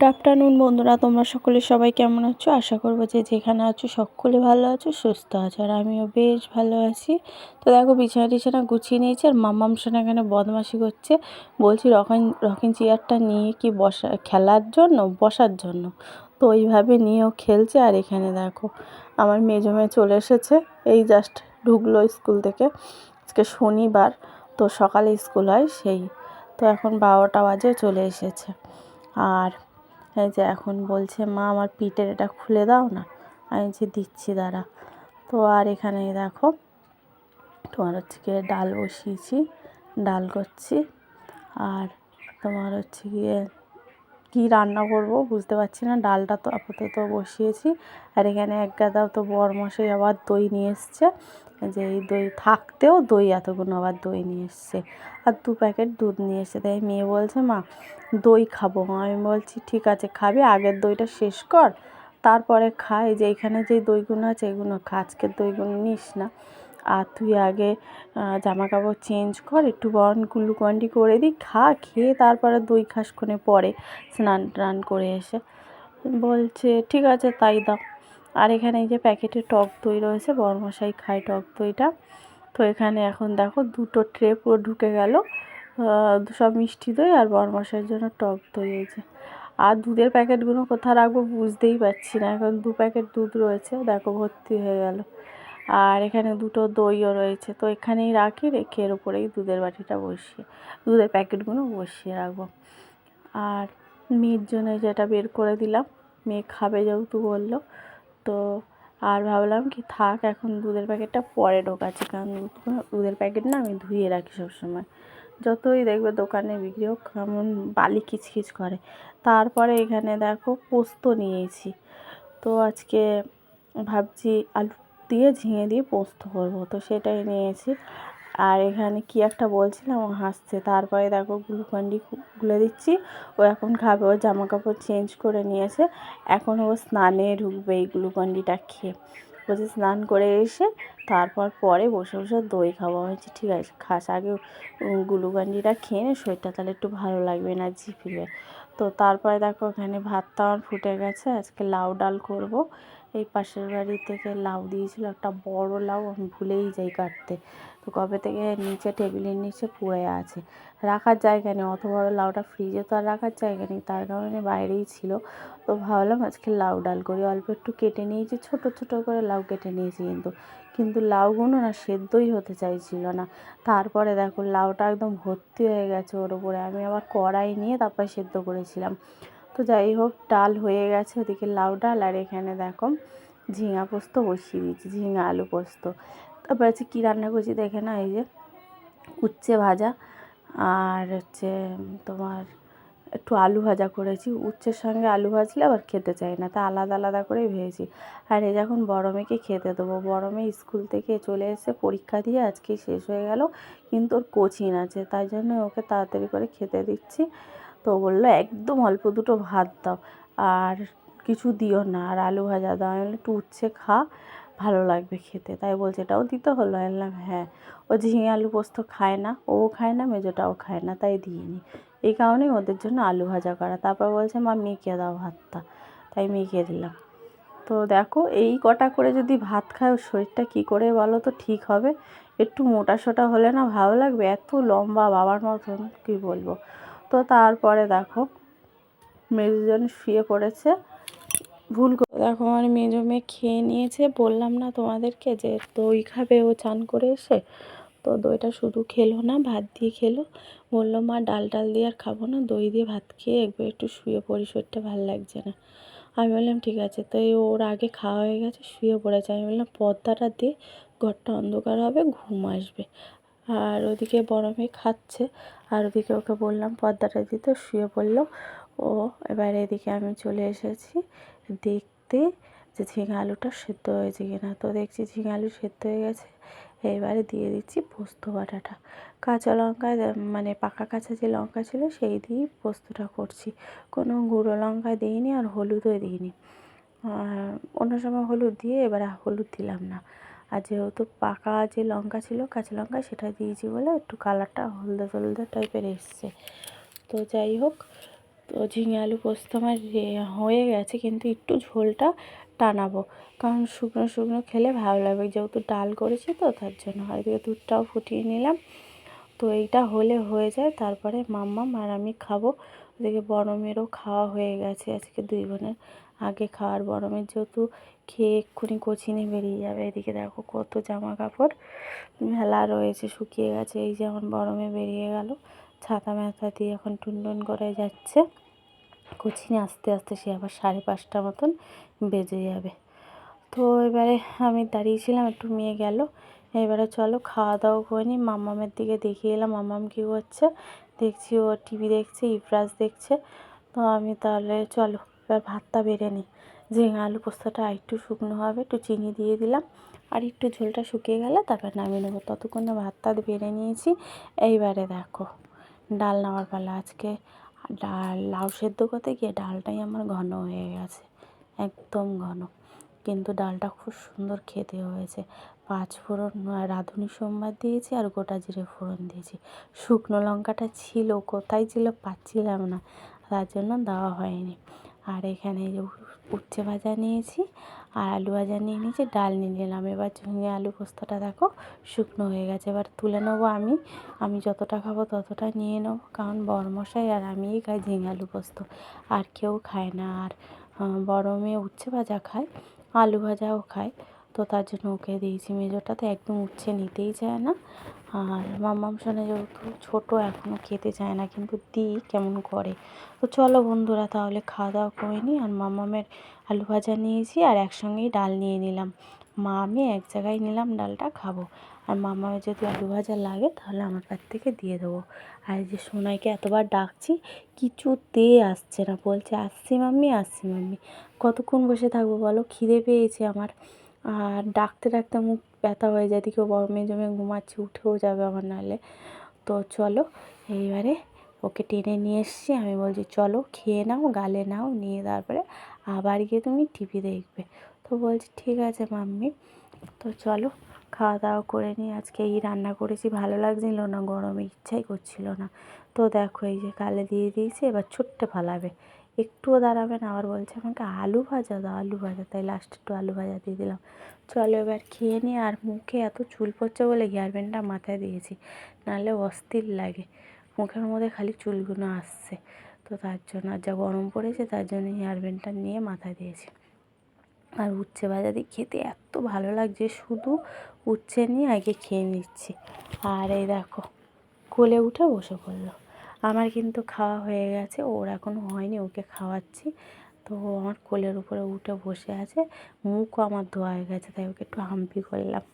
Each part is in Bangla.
গুড আফটারনুন বন্ধুরা, তোমরা সকলে সবাই কেমন আছো? আশা করবো যে যেখানে আছো সকলে ভালো আছো, সুস্থ আছো, আর আমিও বেশ ভালো আছি। তো দেখো বিছানা টিছানা গুছিয়ে নিয়েছি, আর মাম্মাম সোনা এখানে বদমাশি করছে। বলছি রকিং চেয়ারটা নিয়ে কি খেলার জন্য বসার জন্য, তো ওইভাবে নিয়েও খেলছে। আর এখানে দেখো আমার মেজো মেয়ে চলে এসেছে, এই জাস্ট ঢুকলো স্কুল থেকে। আজকে শনিবার, তো সকালে স্কুল হয় সেই। তো এখন 12টা বাজে, চলে এসেছে। আর এই যে এখন বলছে, মা আমার পিঠের এটা খুলে দাও না। আমি যে দিচ্ছি দাঁড়া। তো আর এখানে দেখো তোমার হচ্ছে গিয়ে ডাল বসিয়েছি, ডাল করছি। আর তোমার হচ্ছে গিয়ে কী রান্না করব বুঝতে পারছি না, ডালটা তো আপাতত বসিয়েছি। আর এখানে এক গাদাও তো বরমশাই আবার দই নিয়ে এসছে, যে এই দই থাকতেও দই এতগুলো আবার দই নিয়ে এসছে, আর 2 প্যাকেট দুধ নিয়ে এসছে। তাই মেয়ে বলছে, মা দই খাবো। আমি বলছি ঠিক আছে খাবি, আগের দইটা শেষ কর তারপরে খাই, যে এখানে যে দইগুলো আছে এগুলো খা, আজকের দইগুলো নিস না। আর তুই আগে জামা কাপড় চেঞ্জ কর, একটু বরং গ্লুকন্ডি করে দিই, খেয়ে তারপরে দই খাস ক্ষণে পরে স্নান টান করে এসে। বলছে ঠিক আছে তাই দাও। আর এখানে এই যে প্যাকেটে টক দই রয়েছে, বরমশাই খায় টক দইটা। তো এখানে এখন দেখো 2টো ট্রে পুরো ঢুকে গেল, সব মিষ্টি দই আর বরমশাইয়ের জন্য টক দই হয়েছে। আর দুধের প্যাকেটগুলো কোথায় রাখবো বুঝতেই পারছি না, এখন 2 প্যাকেট দুধ রয়েছে, দেখো ভর্তি হয়ে গেল। আর এখানে 2টো দইও রয়েছে, তো এখানেই রাখি, রেখে এর উপরেই দুধের বাটিটা বসিয়ে দুধের প্যাকেটগুলো বসিয়ে রাখবো। আর মেয়ের জন্য যেটা বের করে দিলাম, মেয়ে খাবে যেহেতু বললো, তো আর ভাবলাম কি থাক, এখন দুধের প্যাকেটটা পরে ঢোকাচ্ছি, কারণ দুধের প্যাকেট না আমি ধুয়ে রাখি সবসময়, যতই দেখবে দোকানে বিক্রি হোক কেমন বালি কিচকিচ করে। তারপরে এখানে দেখো পোস্ত নিয়েছি, তো আজকে ভাবছি আলু দিয়ে ঝিঙে দিয়ে পোস্ত করবো, তো সেটাই নিয়েছি। আর এখানে কি একটা বলছিলাম, ও হাসছে। তারপরে দেখো গ্লুকন্ডি গুলে দিচ্ছি, ও এখন খাবে। ও জামা কাপড় চেঞ্জ করে নিয়েছে, এখন ও স্নানে ঢুকবে এই গ্লুকন্ডিটা খেয়ে। বলছে স্নান করে এসে তারপর পরে বসে বসে দই খাবো। আমি বলছি ঠিক আছে খাস, আগে গ্লুকন্ডিটা খেয়ে নে, শরীরটা তাহলে একটু ভালো লাগবে, এনার্জি ফিরবে। তো তারপরে দেখো এখানে ভাতটা আমার ফুটে গেছে, আজকে লাউ ডাল করব। এই পাশের বাড়ি থেকে লাউ দিয়েছিল, একটা বড় লাউ, আমি ভুলেই যাই কাটতে। তো কবে থেকে নিচে টেবিলের নিচে পড়ে আছে, রাখার জায়গা নেই, অত বড় লাউটা ফ্রিজে তো আর রাখার জায়গা নেই, তার কারণে বাইরেই ছিল। তো ভাবলাম আজকে লাউ ডাল করি, অল্প একটু কেটে নিয়েছি, ছোট ছোট করে লাউ কেটে নিয়েছি, কিন্তু লাউগুলো না সেদ্ধই হতে চাইছিল না। তারপরে দেখো লাউটা একদম ভর্তি হয়ে গেছে ওর উপরে, আমি আবার কড়াই নিয়ে তারপরে সেদ্ধ করেছিলাম। তো যাই হোক ডাল হয়ে গেছে, ওদিকে লাউ ডাল, আর এখানে দেখো ঝিঙা পোস্ত বসিয়ে দিয়েছি, ঝিঙা আলু পোস্ত। তারপর হচ্ছে কী রান্না করছি দেখে না, এই যে উচ্ছে ভাজা, আর হচ্ছে তোমার একটু আলু ভাজা করেছি। উচ্ছের সঙ্গে আলু ভাজলে আবার খেতে চাই না, তা আলাদা আলাদা করেই ভেজেছি। আর এই যখন বড় মেয়েকে খেতে দেবো, বড় মেয়ে স্কুল থেকে চলে এসে পরীক্ষা দিয়ে আজকে শেষ হয়ে গেল, কিন্তু ওর কোচিং আছে, তাই জন্য ওকে তাড়াতাড়ি করে খেতে দিচ্ছি। তো বললো একদম অল্প 2টো ভাত দাও, আর কিছু দিও না, আর আলু ভাজা দাও। আমি বললাম একটু উচ্ছে খা, ভালো লাগবে খেতে, তাই বলছে এটাও দিতে হলো। আমি বললাম হ্যাঁ, ও ঝিঙে আলু পোস্ত খায় না, ও খায় না, মেজোটাও খায় না, তাই দিইনি। এই কারণেই ওদের জন্য আলু ভাজা করা। তারপর বলছে মা মেখে দাও ভাতটা, তাই মেখে দিলাম। তো দেখো এই কটা করে যদি ভাত খায়, ওর শরীরটা কী করে বলো তো ঠিক হবে? একটু মোটা সোটা হলে না ভালো লাগবে, এত লম্বা বাবার মতন, কী বলবো। তো তারপরে দেখো মেজোজন শুয়ে পড়েছে, ভুল করে দেখো আমার মেজো মেয়ে খেয়ে নিয়েছে, বললাম না তোমাদেরকে যে দই খাবে ও চান করে এসে। তো দইটা শুধু খেলো না, ভাত দিয়ে খেলো। বললো মা ডাল টাল দিয়ে আর খাবো না, দই দিয়ে ভাত খেয়ে একবার একটু শুয়ে পড়ি, শরীরটা ভালো লাগছে না। আমি বললাম ঠিক আছে, তো ওর আগে খাওয়া হয়ে গেছে, শুয়ে পড়েছে। আমি বললাম পর্দাটা দিয়ে, ঘরটা অন্ধকার হবে, ঘুম আসবে। আর ওদিকে বড় মেয়ে খাচ্ছে, আর ওদিকে ওকে বললাম পর্দাটা দিতে, শুয়ে পড়লো ও। এবার এদিকে আমি চলে এসেছি দেখতে যে ঝিঙে আলুটা সেদ্ধ হয়েছে কিনা। তো দেখছি ঝিঙে আলু সেদ্ধ হয়ে গেছে। এবারে দিয়ে দিচ্ছি পোস্ত বাটাটা, কাঁচা লঙ্কা, মানে পাকা কাঁচা যে লঙ্কা ছিল সেই দিয়েই পোস্তটা করছি, কোনো গুঁড়ো লঙ্কা দিইনি, আর হলুদও দিইনি। অন্য সময় হলুদ দিয়ে, এবারে হলুদ দিলাম না। আর যেহেতু পাকা যে লঙ্কা ছিল, কাঁচা লঙ্কা, সেটা দিয়েছি বলে একটু কালারটা হলদে হলদে টাইপের এসছে। তো যাই হোক, তো ঝিঙে আলু পোস্ত আমার হয়ে গেছে, কিন্তু একটু ঝোলটা টানাবো, কারণ শুকনো শুকনো খেলে ভালো লাগবে, যেহেতু ডাল করেছি তো তার জন্য। আর এদিকে দুধটাও ফুটিয়ে নিলাম। তো এইটা হলে হয়ে যায়, তারপরে মাম্মাম আর আমি খাবো। ওদিকে বড়মেরও খাওয়া হয়ে গেছে, আজকে 2 বোনের আগে খাওয়ার। বড়মের যেহেতু খেয়ে এক্ষুনি কোচিনে বেরিয়ে যাবে। এদিকে দেখো কত জামা কাপড় মেলা রয়েছে, শুকিয়ে গেছে। এই যে আমার বড়মে বেরিয়ে গেল ছাতা মাথা দিয়ে, এখন টুনটুন করে যাচ্ছে কোচিনে। আস্তে আস্তে সে আবার 5:30 মতন বেজে যাবে। তো এবারে আমি দাঁড়িয়েছিলাম, একটু মেয়ে গেল। এবারে চলো খাওয়া দাওয়া করে নিই। মাম্মামের দিকে দেখিয়ে এলাম, মাম্মাম কী করছে দেখছি, ও টিভি দেখছে, ইফরাজ দেখছে। তো আমি তাহলে চলো এবার ভাতটা বেড়ে নিই। ঝিঙে আলু পোস্তটা একটু শুকনো হবে, একটু চিনি দিয়ে দিলাম, আর একটু ঝোলটা শুকিয়ে গেলে তারপর নামিয়ে নেবো। ততক্ষণে ভাতটা বেড়ে নিয়েছি। এইবারে দেখো ডাল নেওয়ার পালা। আজকে ডাল লাউ সেদ্ধ করতে গিয়ে ডালটাই আমার ঘন হয়ে গেছে, একদম ঘন, কিন্তু ডালটা খুব সুন্দর খেতে হয়েছে। 5 ফোড়ন রাঁধুনি সোমবার দিয়েছি, আর গোটা জিরে ফোড়ন দিয়েছি। শুকনো লঙ্কাটা ছিল, কোথায় ছিল পাচ্ছিলাম না, তার জন্য দেওয়া হয়নি। আর এখানে এই যে উচ্ছে ভাজা নিয়েছি, আর আলু ভাজা নিয়ে নিয়েছি, ডাল নিয়ে নিলাম। এবার ঝিঙে আলু পোস্তটা দেখো শুকনো হয়ে গেছে, এবার তুলে নেবো। আমি যতটা খাবো ততটা নিয়ে নেবো, কারণ বড়মশাই আর আমিই খাই ঝিঙে আলু পোস্ত, আর কেউ খায় না। আর বড় মেয়ে উচ্ছে ভাজা খায়, আলু ভাজাও খায়, তো তার জন্য ওকে দিয়েছি। মেজোটা তো একদম উচ্ছে নিতেই চায় না, আর মাম্মাম সোনা যেহেতু ছোটো এখনও খেতে চায় না, কিন্তু দিই কেমন করে। তো চলো বন্ধুরা তাহলে খাওয়া দাওয়া করে নিই। আর মাম্মামের আলু ভাজা নিয়েছি, আর একসঙ্গেই ডাল নিয়ে নিলাম। মা আমি এক জায়গায় নিলাম, ডালটা খাবো। আর মাম্মামের যদি আলু ভাজা লাগে তাহলে আমার কাছ থেকে দিয়ে দেবো। আর এই যে সোনাইকে এতবার ডাকছি, কিছুতে আসছে না, বলছে আসছি মাম্মি, আসছি মাম্মি। কতক্ষণ বসে থাকবো বলো, খিদে পেয়েছে আমার। আর ডাকতে ডাকতে মুখ ব্যথা হয়ে যায়, দিকেও বড় মেয়ে জমে ঘুমাচ্ছে, উঠেও যাবে আমার নাহলে। তো চলো এইবারে ওকে টেনে নিয়ে এসছি। আমি বলছি চলো খেয়ে নাও, গালে নাও, নিয়ে তারপরে আবার গিয়ে তুমি টিভি দেখবে। তো বলছি ঠিক আছে মাম্মি। তো চলো খাওয়া দাওয়া করে নিই। আজকে এই রান্না করেছি, ভালো লাগছিল না, গরমে ইচ্ছাই করছিল না। তো দেখো এই যে গালে দিয়ে দিয়েছি, এবার ছুট্টে ফালাবে, একটুও দাঁড়াবে না। আবার বলছে আমাকে আলু ভাজা দাও, আলু ভাজা, তাই লাস্টে একটু আলু ভাজা দিয়ে দিলাম। চলো এবার খেয়ে নিই। আর মুখে এত চুল পড়ছে বলে হেয়ারব্যান্ডটা মাথায় দিয়েছি, নাহলে অস্থির লাগে, মুখের মধ্যে খালি চুলগুলো আসছে। তো তার জন্য, আর যা গরম পড়েছে তার জন্য হেয়ারব্যান্ডটা নিয়ে মাথায় দিয়েছি। আর উচ্ছে ভাজা দিয়ে খেতে এত ভালো লাগছে, শুধু উচ্ছে নিয়ে আগে খেয়ে নিচ্ছি। আর এই দেখো কোলে উঠে বসে পড়লো। আমার কিন্তু খাওয়া হয়ে গেছে, ওর এখনও হয়নি, ওকে খাওয়াচ্ছি। তো ও আমার কোলের উপরে উঠে বসে আছে, মুখও আমার ধোয়া হয়ে গেছে, তাই ওকে একটু হাম্পি করলাম।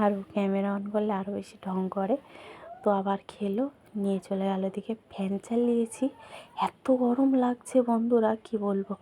আর ও ক্যামেরা অন করলে আরও বেশি ঢং করে। তো আবার খেলো, নিয়ে চলে গেল। দিকে ফ্যান চালিয়েছি, এত গরম লাগছে বন্ধুরা কি বলবো,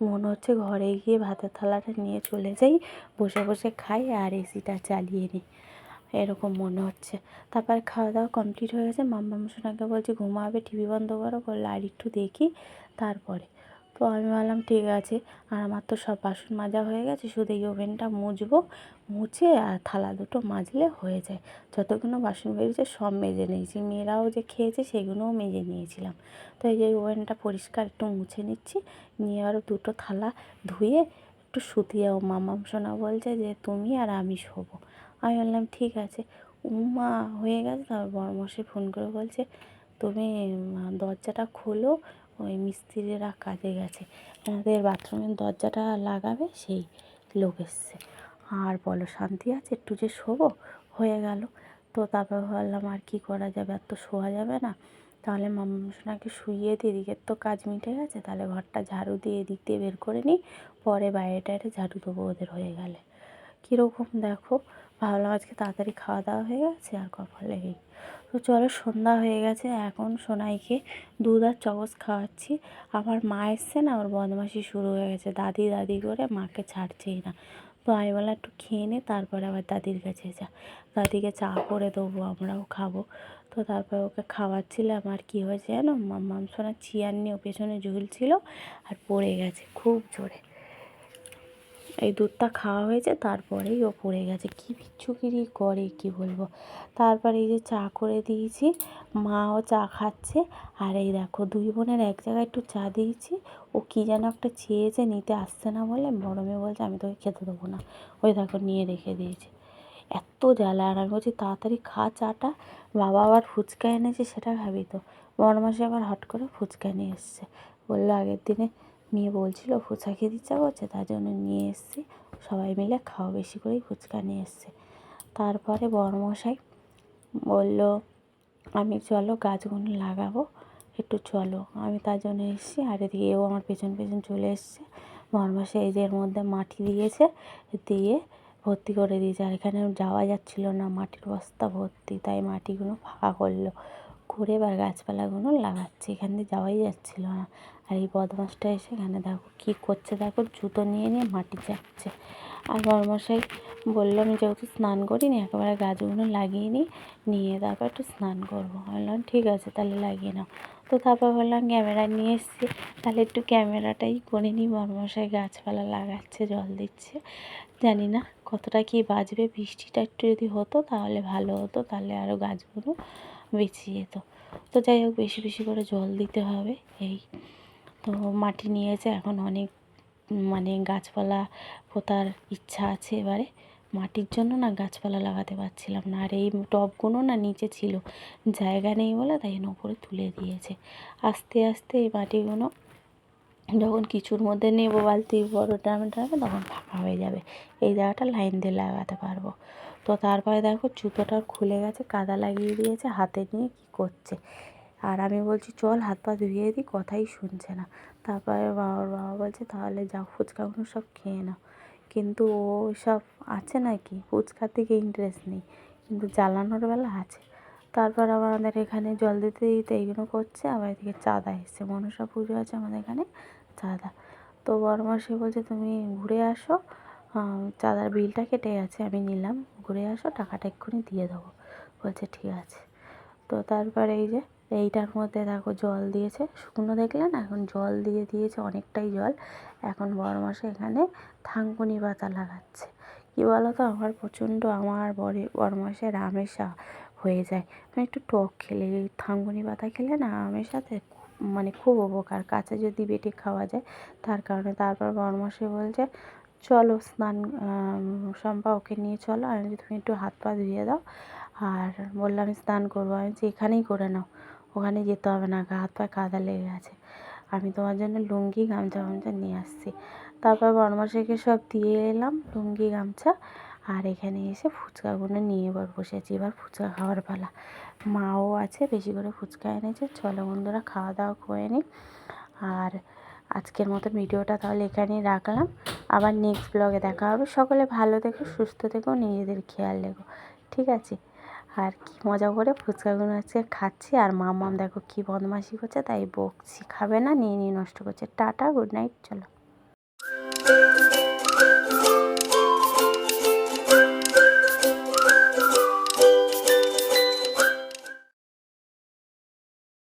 মনে হচ্ছে ঘরে গিয়ে ভাতের থালাটা নিয়ে চলে যাই, বসে বসে খাই আর এসিটা চালিয়ে নিই, এরকম মনে হচ্ছে। তারপর খাওয়া দাওয়া কমপ্লিট হয়ে গেছে। মাম্মাম সোনাকে বলছি ঘুমাবে, টিভি বন্ধ করো, বললো আর একটু দেখি তারপরে। তো আমি বললাম ঠিক আছে। আর আমার তো সব বাসন মাজা হয়ে গেছে, শুধু এই ওভেনটা মুছবো, মুছে আর থালা দুটো মাজলে হয়ে যায়। যতগুলো বাসন বেরিয়েছে সব মেজে নিয়েছি, মেয়েরাও যে খেয়েছে সেগুলোও মেজে নিয়েছিলাম। তো এই যে ওভেনটা পরিষ্কার একটু মুছে নিচ্ছি, নিয়ে আরও দুটো থালা ধুয়ে একটু শুতে যাবো। মাম্মাম সোনা বলছে যে তুমি আর আমি শোবো। আমি বললাম ঠিক আছে। উমা হয়ে গেছে। তারপর বড়মশাই ফোন করে বলছে তুমি দরজাটা খোলো, ওই মিস্ত্রিরা কাজে গেছে, আমাদের বাথরুমের দরজাটা লাগাবে, সেই লোক এসছে। আর বলো শান্তি আছে, একটু যে শোবো, হয়ে গেল। তো তারপর ভাবলাম আর কী করা যাবে, আর তো শোয়া যাবে না, তাহলে মাম্মাম সোনাকে শুইয়ে দিয়ে, এদিকের তো কাজ মিটে গেছে, তাহলে ঘরটা ঝাড়ু দিয়ে এদিক দিয়ে বের করে নিই, পরে বাইরে টাইরে ঝাড়ু দেবো ওদের হয়ে গেলে। কীরকম দেখো, ভাবলাম আজকে তাড়াতাড়ি খাওয়া দাওয়া হয়ে গেছে আর কপালে এই। তো চলো সন্ধ্যা হয়ে গেছে, এখন সোনাইকে দুধ আর চকস খাওয়াচ্ছি। আমার মা এসছে না, ওর বদমাইশি শুরু হয়ে গেছে, দাদি দাদি করে মাকে ছাড়ছেই না। তো আমি বললাম একটু খেয়ে নে, তারপরে আবার দাদির কাছে যা, দাদিকে চা করে দেবো, আমরাও খাবো। তো তারপর ওকে খাওয়াচ্ছিলাম। আর কী হয়েছে জানো, মাম্মাম সোনা চেয়ার নিয়ে ও পেছনে ঝুলছিল আর পড়ে গেছে খুব জোরে। এই দুধটা খাওয়া হয়েছে, তারপরেই ও পড়ে গেছে। কী বিচ্ছুকিরি করে কি বলবো। তারপরে এই যে চা করে দিয়েছি, মাও চা খাচ্ছে। আর এই দেখো দুই বোনের এক জায়গায় একটু চা দিয়েছি, ও কী যেন একটা চেয়েছে, নিতে আসছে না বলে বড় মেয়ে বলছে আমি তোকে খেতে দেবো না। ওই দেখো নিয়ে রেখে দিয়েছে। এত জ্বালা। আর আমি বলছি তাড়াতাড়ি খা চাটা, বাবা আবার ফুচকা এনেছে, সেটা খাবি তো। বড়মাসি আবার হট করে ফুচকা নিয়ে এসছে, বললো আগের দিনে মেয়ে বলছিল ফুচকা খেতে ইচ্ছা করছে, তার জন্য নিয়ে এসেছি, সবাই মিলে খাও, বেশি করেই ফুচকা নিয়ে এসছে। তারপরে বড়মশাই বললো আমি চলো গাছগুলো লাগাবো, একটু চলো। আমি তার জন্য এসেছি। আর এদিকে ও আমার পেছন পেছন চলে এসছে। বড়মশাই এই যে এর মধ্যে মাটি দিয়েছে, দিয়ে ভর্তি করে দিয়েছে। আর এখানে যাওয়া যাচ্ছিলো না, মাটির বস্তা ভর্তি, তাই মাটিগুলো ফাঁকা করলো, করে এবার গাছপালাগুলো লাগাচ্ছে। এখান দিয়ে যাওয়াই যাচ্ছিলো না। আর এই বদমাসটা এসে এখানে দেখো কী করছে, দেখো জুতো নিয়ে নিয়ে মাটি চাপছে। আর বড়মশাই বললো আমি যেহেতু স্নান করিনি, একেবারে গাছগুলো লাগিয়ে নিয়ে তারপর একটু স্নান করবো। আমি বললাম ঠিক আছে তাহলে লাগিয়ে নাও। তো তারপর বললাম ক্যামেরা নিয়ে এসছি, তাহলে একটু ক্যামেরাটাই করে নিই। বড়মশাই গাছপালা লাগাচ্ছে, জল দিচ্ছে। জানি না কতটা কী বাঁচবে, বৃষ্টিটা একটু যদি হতো তাহলে ভালো হতো, তাহলে আরও গাছগুলো বেঁচে যেত। তো যাই হোক বেশি বেশি করে জল দিতে হবে। এই তো মাটি নিয়েছে, এখন অনেক মানে গাছপালা পোতার ইচ্ছা আছে। এবারে মাটির জন্য না গাছপালা লাগাতে পারছিলাম না। আর এই টবগুলো না নিচে ছিল, জায়গা নেই বলে তাই জন্য উপরে তুলে দিয়েছে। আস্তে আস্তে এই মাটিগুলো যখন কিছুর মধ্যে নেবো, বালতি বড় ড্রামে ড্রামে, তখন ফাঁকা হয়ে যাবে, এই জায়গাটা লাইন দিয়ে লাগাতে পারবো। তো তারপরে দেখো জুতোটা খুলে গেছে, কাদা লাগিয়ে দিয়েছে, হাতে নিয়ে কী করছে। আর আমি বলছি চল হাত পা ধুয়ে দিই, কথাই শুনছে না। তারপরে বাবা বলছে তাহলে যাও ফুচকাগুলো সব খেয়ে নাও। কিন্তু ও সব আছে নাকি, ফুচকার দিকে ইন্টারেস্ট নেই, কিন্তু জ্বালানোর বেলা আছে। তারপর আবার আমাদের এখানে জল দিতে দিতে এইগুলো করছে। আবার এদিকে চাঁদা এসছে, মনসা পুজো আছে আমাদের এখানে, চাঁদা। তো বড়মাসি বলছে তুমি ঘুরে আসো, চাঁদার বিলটা কেটে গেছে, আমি নিলাম, ঘুরে আসো, টাকাটা এক্ষুনি দিয়ে দেবো। বলছে ঠিক আছে। তো তারপরে এই যে এইটার মধ্যে দেখো জল দিয়েছে, শুকনো দেখলে না, এখন জল দিয়ে দিয়েছে অনেকটাই জল। এখন বড়মাসি এখানে থানকুনি পাতা লাগাচ্ছে। কী বলো তো, আমার প্রচণ্ড, আমার বড়মাসের আমেশা হয়ে যায়, মানে একটু টক খেলে, এই থানকুনি পাতা খেলে না আমের সাথে মানে খুব উপকার, কাছে যদি বেটে খাওয়া যায়, তার কারণে। তারপর বড়মাসি বলছে চলো স্নান, শম্পা ওকে নিয়ে চলো। আমি বলছি তুমি একটু হাত পা ধুয়ে দাও। আর বললাম আমি স্নান করবো, আমি বলছি এখানেই করে নাও, ওখানে যেতে হবে না, গা হাত পায়ে কাদা লেগে গেছে, আমি তোমার জন্য লুঙ্গি গামছা ফামছা নিয়ে আসছি। তারপর বড়মশাইকে সব দিয়ে এলাম লুঙ্গি গামছা। আর এখানে এসে ফুচকাগুলো নিয়ে এবার বসেছি, এবার ফুচকা খাওয়ার পালা। মাও আছে, বেশি করে ফুচকা এনেছে। চলো বন্ধুরা খাওয়া দাওয়া করে নিই। আর আজকের মতো ভিডিওটা তাহলে এখানেই রাখলাম, আবার নেক্সট ব্লগে দেখা হবে। সকলে ভালো থেকো, সুস্থ থেকো, নিজেদের খেয়াল রেখো, ঠিক আছে। আর কি মজা করে ফুচকাগুলো আজকে খাচ্ছি। আর মাম্মাম দেখো কী বদমাইশি করছে, তাই বকছি, খাবে না, নিয়ে নিয়ে নষ্ট করছে। টাটা, গুড নাইট, চলো।